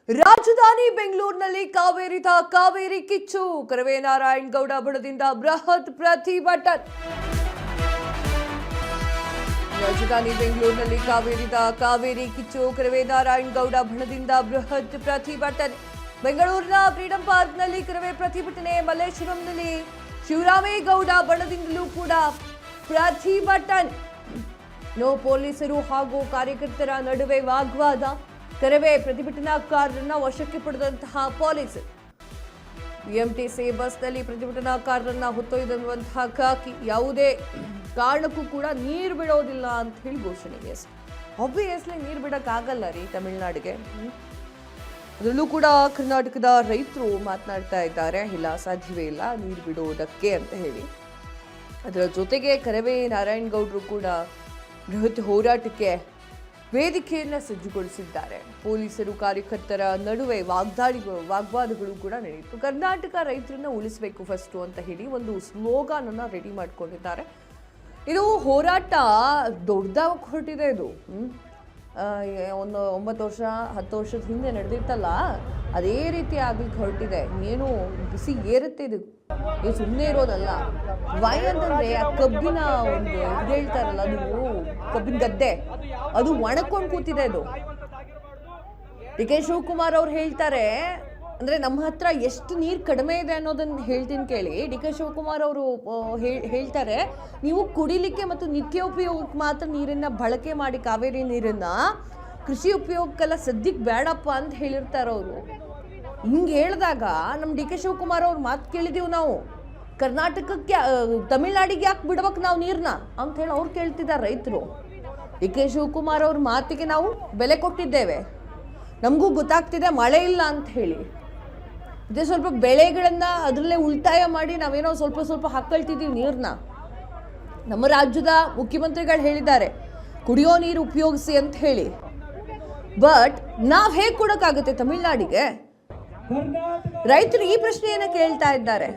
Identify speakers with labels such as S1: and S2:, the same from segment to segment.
S1: ರಾಜಧಾನಿ ಬೆಂಗಳೂರಿನಲ್ಲಿ ಕಾವೇರಿ ಕಿಚ್ಚು ಕರವೇ ನಾರಾಯಣಗೌಡ ಬಣದಿಂದ ಬೃಹತ್ ಪ್ರತಿಭಟನೆ. ರಾಜಧಾನಿ ಬೆಂಗಳೂರಿನಲ್ಲಿ ಕಾವೇರಿ ಕಿಚ್ಚು ಕರವೇ ನಾರಾಯಣಗೌಡ ಬಣದಿಂದ ಬೃಹತ್ ಪ್ರತಿಭಟನೆ. ಬೆಂಗಳೂರಿನ ಫ್ರೀಡಂ ಪಾರ್ಕ್ನಲ್ಲಿ ಕರವೇ ಪ್ರತಿಭಟನೆ. ಮಲ್ಲೇಶ್ವರಂನಲ್ಲಿ ಶಿವರಾಮೇಗೌಡ ಬಣದಿಂದಲೂ ಕೂಡ ಪ್ರತಿಭಟನೆ. ಪೊಲೀಸರು ಹಾಗೂ ಕಾರ್ಯಕರ್ತರ ನಡುವೆ ವಾಗ್ವಾದ. ಕರವೇ ಪ್ರತಿಭಟನಾಕಾರರನ್ನ ವಶಕ್ಕೆ ಪಡೆದಂತಹ ಪೊಲೀಸರು ಬಿಎಂಟಿಸಿ ಬಸ್ನಲ್ಲಿ ಪ್ರತಿಭಟನಾಕಾರರನ್ನ ಹೊತ್ತೊಯ್ದಂತಹ ಖಾಕಿ ಯಾವುದೇ ಕಾರಣಕ್ಕೂ ಕೂಡ ನೀರು ಬಿಡೋದಿಲ್ಲ ಅಂತ ಹೇಳಿ ಘೋಷಣೆ. ಆಬ್ವಿಯಸ್ಲಿ ನೀರು ಬಿಡಕ್ಕಾಗಲ್ಲ ರೀ ತಮಿಳುನಾಡಿಗೆ. ಅದರಲ್ಲೂ ಕೂಡ ಕರ್ನಾಟಕದ ರೈತರು ಮಾತನಾಡ್ತಾ ಇದ್ದಾರೆ, ಇಲ್ಲ ಸಾಧ್ಯವೇ ಇಲ್ಲ ನೀರು ಬಿಡುವುದಕ್ಕೆ ಅಂತ ಹೇಳಿ. ಅದರ ಜೊತೆಗೆ ಕರವೇ ನಾರಾಯಣಗೌಡರು ಕೂಡ ಬೃಹತ್ ಹೋರಾಟಕ್ಕೆ ವೇದಿಕೆಯನ್ನು ಸಜ್ಜುಗೊಳಿಸಿದ್ದಾರೆ. ಪೊಲೀಸರು ಕಾರ್ಯಕರ್ತರ ನಡುವೆ ವಾಗ್ವಾದಗಳು ಕೂಡ ನಡೆಯಿತು. ಕರ್ನಾಟಕ ರೈತರನ್ನ ಉಳಿಸಬೇಕು ಫಸ್ಟು ಅಂತ ಹೇಳಿ ಒಂದು ಸ್ಲೋಗಾನ್ ಅನ್ನ ರೆಡಿ ಮಾಡ್ಕೊಂಡಿದ್ದಾರೆ. ಇದು ಹೋರಾಟ ದೊಡ್ಡದಾಗಿ ಹೊರಟಿದೆ. ಇದು ಒಂದು 9 ವರ್ಷ 10 ವರ್ಷದ ಹಿಂದೆ ನಡೆದಿತ್ತಲ್ಲ, ಅದೇ ರೀತಿ ಆಗ್ಲಿಕ್ಕೆ ಹೊರಟಿದೆ. ಏನು ಬಿಸಿ ಏರುತ್ತೆ ಇದು ಸುಮ್ಮನೆ ಇರೋದಲ್ಲ. ವೈ ಅಂತಂದ್ರೆ ಆ ಕಬ್ಬಿನ ಒಂದು ಇದು ಹೇಳ್ತಾರಲ್ಲ, ಅದು ಕಬ್ಬಿನ ಗದ್ದೆ ಅದು ಒಣಕೊಂಡು ಕೂತಿದೆ. ಇದು ಡಿ.ಕೆ. ಶಿವಕುಮಾರ್ ಅವ್ರು ಹೇಳ್ತಾರೆ, ಅಂದ್ರೆ ನಮ್ಮ ಹತ್ರ ಎಷ್ಟು ನೀರು ಕಡಿಮೆ ಇದೆ ಅನ್ನೋದನ್ನ ಹೇಳ್ತೀನಿ ಕೇಳಿ. ಡಿ.ಕೆ. ಶಿವಕುಮಾರ್ ಅವರು ಹೇಳ್ತಾರೆ, ನೀವು ಕುಡಿಲಿಕ್ಕೆ ಮತ್ತು ನಿತ್ಯೋಪಯೋಗಕ್ಕೆ ಮಾತ್ರ ನೀರನ್ನ ಬಳಕೆ ಮಾಡಿ, ಕಾವೇರಿ ನೀರನ್ನ ಕೃಷಿ ಉಪಯೋಗಕ್ಕೆಲ್ಲ ಸದ್ಯಕ್ಕೆ ಬೇಡಪ್ಪ ಅಂತ ಹೇಳಿರ್ತಾರೆ ಅವರು. ಹಿಂಗೆ ಹೇಳಿದಾಗ ನಮ್ಮ ಡಿ.ಕೆ. ಶಿವಕುಮಾರ್ ಅವ್ರ ಮಾತು ಕೇಳಿದೀವಿ ನಾವು. ಕರ್ನಾಟಕಕ್ಕೆ ತಮಿಳ್ನಾಡಿಗೆ ಯಾಕೆ ಬಿಡ್ಬೇಕು ನಾವು ನೀರನ್ನ ಅಂತ ಹೇಳಿ ಅವ್ರು ಕೇಳ್ತಿದ್ದಾರೆ ರೈತರು. ಡಿ.ಕೆ. ಶಿವಕುಮಾರ್ ಅವ್ರ ಮಾತಿಗೆ ನಾವು ಬೆಲೆ ಕೊಟ್ಟಿದ್ದೇವೆ. ನಮಗೂ ಗೊತ್ತಾಗ್ತಿದೆ ಮಳೆ ಇಲ್ಲ ಅಂತ ಹೇಳಿ. ಇದೇ ಸ್ವಲ್ಪ ಬೆಳೆಗಳನ್ನ ಅದರಲ್ಲೇ ಉಳಿತಾಯ ಮಾಡಿ ನಾವೇನೋ ಸ್ವಲ್ಪ ಹಾಕೊಳ್ತಿದ್ದೀವಿ ನೀರನ್ನ. ನಮ್ಮ ರಾಜ್ಯದ ಮುಖ್ಯಮಂತ್ರಿಗಳು ಹೇಳಿದ್ದಾರೆ ಕುಡಿಯೋ ನೀರು ಉಪಯೋಗಿಸಿ ಅಂತ ಹೇಳಿ. ಬಟ್ ನಾವು ಹೇಗೆ ಕೊಡೋಕ್ಕಾಗುತ್ತೆ ತಮಿಳ್ನಾಡಿಗೆ? ರೈತರು ಈ ಪ್ರಶ್ನೆಯನ್ನು ಕೇಳ್ತಾ ಇದ್ದಾರೆ.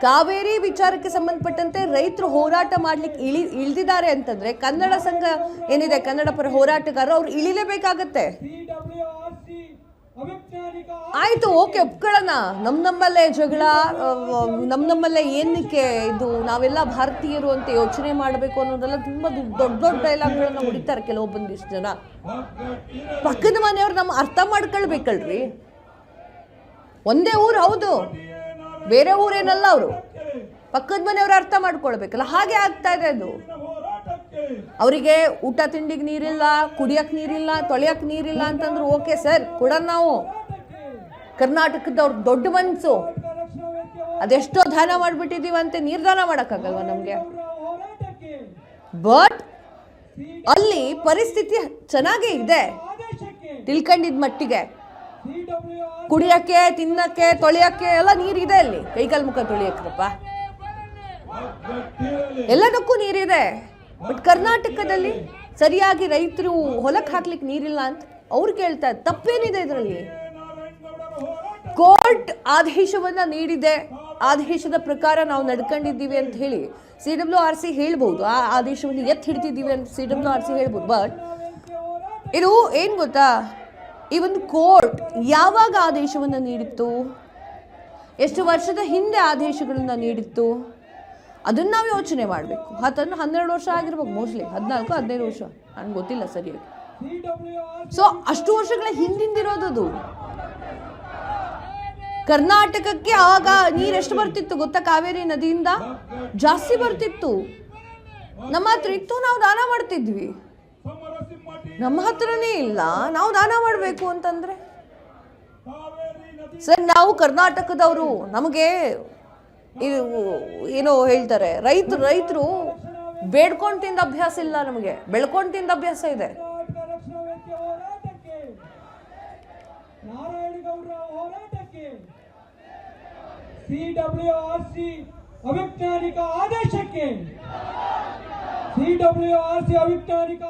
S1: ಕಾವೇರಿ ವಿಚಾರಕ್ಕೆ ಸಂಬಂಧಪಟ್ಟಂತೆ ರೈತರು ಹೋರಾಟ ಮಾಡ್ಲಿಕ್ಕೆ ಇಳಿದಿದ್ದಾರೆ ಅಂತಂದ್ರೆ ಕನ್ನಡ ಸಂಘ ಏನಿದೆ, ಕನ್ನಡ ಪರ ಹೋರಾಟಗಾರರು, ಅವ್ರು ಇಳಿಲೇಬೇಕಾಗತ್ತೆ. ಆಯ್ತು, ಓಕೆ, ಒಪ್ಕೊಳ್ಳೋಣ. ನಮ್ಮಲ್ಲೇ ಜಗಳ, ನಮ್ಮಲ್ಲೇ ಏನಕ್ಕೆ ಇದು ನಾವೆಲ್ಲ ಭಾರತೀಯರು ಅಂತ ಯೋಚನೆ ಮಾಡಬೇಕು ಅನ್ನೋದೆಲ್ಲ ತುಂಬಾ ದೊಡ್ಡ ಡೈಲಾಗ್ಗಳನ್ನ ಹೊಡಿತಾರೆ ಕೆಲವೊಂದಿಷ್ಟು ಜನ. ಪಕ್ಕದ ಮನೆಯವ್ರು ನಮ್ಮ ಅರ್ಥ ಮಾಡ್ಕೊಳ್ಬೇಕಲ್ರಿ. ಒಂದೇ ಊರು ಹೌದು, ಬೇರೆ ಊರೇನಲ್ಲ. ಅವರು ಪಕ್ಕದ ಮನೆಯವ್ರು ಅರ್ಥ ಮಾಡ್ಕೊಳ್ಬೇಕಲ್ಲ. ಹಾಗೆ ಆಗ್ತಾ ಇದೆ ಅದು. ಅವರಿಗೆ ಊಟ ತಿಂಡಿಗೆ ನೀರಿಲ್ಲ, ಕುಡಿಯಕ್ಕೆ ನೀರಿಲ್ಲ, ತೊಳೆಯಕ್ಕೆ ನೀರಿಲ್ಲ ಅಂತಂದ್ರು ಓಕೆ ಸರ್, ಕೊಡೋಣ ನಾವು. ಕರ್ನಾಟಕದವ್ರ ದೊಡ್ಡ ಮನಸ್ಸು, ಅದೆಷ್ಟೋ ದಾನ ಮಾಡ್ಬಿಟ್ಟಿದೀವಂತೆ, ನೀರ್ದಾನ ಮಾಡೋಕ್ಕಾಗಲ್ವ ನಮಗೆ? ಬಟ್ ಅಲ್ಲಿ ಪರಿಸ್ಥಿತಿ ಚೆನ್ನಾಗೇ ಇದೆ ತಿಳ್ಕೊಂಡಿದ್ ಮಟ್ಟಿಗೆ. ಕುಡಿಯಕ್ಕೆ, ತಿನ್ನಕ್ಕೆ, ತೊಳೆಯಕ್ಕೆ ಎಲ್ಲ ನೀರಿದೆ. ಅಲ್ಲಿ ಕೈಕಾಲು ಮುಖ ತೊಳೆಯಕ್ಕಪ್ಪ ಎಲ್ಲದಕ್ಕೂ ನೀರಿದೆ. ಬಟ್ ಕರ್ನಾಟಕದಲ್ಲಿ ಸರಿಯಾಗಿ ರೈತರು ಹೊಲಕ್ಕೆ ಹಾಕ್ಲಿಕ್ಕೆ ನೀರಿಲ್ಲ ಅಂತ ಅವ್ರು ಕೇಳ್ತಾ ಇದ್ದಾರೆ. ತಪ್ಪೇನಿದೆ ಇದರಲ್ಲಿ? ಕೋರ್ಟ್ ಆದೇಶವನ್ನ ನೀಡಿದೆ, ಆದೇಶದ ಪ್ರಕಾರ ನಾವು ನಡ್ಕೊಂಡಿದ್ದೀವಿ ಅಂತ ಹೇಳಿ CWRC ಹೇಳ್ಬಹುದು. ಆ ಆದೇಶವನ್ನು ಎತ್ತಿ ಹಿಡ್ತಿದ್ದೀವಿ ಅಂತ CWRC ಹೇಳ್ಬೋದು. ಬಟ್ ಇದು ಏನ್ ಗೊತ್ತಾ, ಈ ಒಂದು ಕೋರ್ಟ್ ಯಾವಾಗ ಆದೇಶವನ್ನು ನೀಡಿತ್ತು, ಎಷ್ಟು ವರ್ಷದ ಹಿಂದೆ ಆದೇಶಗಳನ್ನ ನೀಡಿತ್ತು, ಅದನ್ನ ನಾವು ಯೋಚನೆ ಮಾಡಬೇಕು. 12 ವರ್ಷ ಆಗಿರ್ಬೇಕು, ಮೋಸ್ಟ್ಲಿ 14-15 ವರ್ಷ, ನನ್ಗೆ ಗೊತ್ತಿಲ್ಲ ಸರಿಯಾಗಿ. ಸೊ ಅಷ್ಟು ವರ್ಷಗಳ ಹಿಂದಿಂದಿರೋದು. ಕರ್ನಾಟಕಕ್ಕೆ ಆಗ ನೀರೆಷ್ಟು ಬರ್ತಿತ್ತು ಗೊತ್ತಾ? ಕಾವೇರಿ ನದಿಯಿಂದ ಜಾಸ್ತಿ ಬರ್ತಿತ್ತು. ನಮ್ಮ ಹತ್ರ ಇತ್ತು, ನಾವು ದಾನ ಮಾಡ್ತಿದ್ವಿ. ನಮ್ಮ ಹತ್ರನೇ ಇಲ್ಲ, ನಾವು ದಾನ ಮಾಡಬೇಕು ಅಂತಂದ್ರೆ ಸರ್, ನಾವು ಕರ್ನಾಟಕದವರು, ನಮಗೆ ಇದು ಏನೋ ಹೇಳ್ತಾರೆ, ರೈತರು ಬೇಡ್ಕೊಂಡು ತಿಂದ ಅಭ್ಯಾಸ ಇಲ್ಲ, ನಮಗೆ ಬೆಳ್ಕೊಂಡು ತಿಂದ ಅಭ್ಯಾಸ ಇದೆ.
S2: CWRC ಅವೈಜ್ಞಾನಿಕ ಆದೇಶಕ್ಕೆ CWRC ಅವೈಜ್ಞಾನಿಕ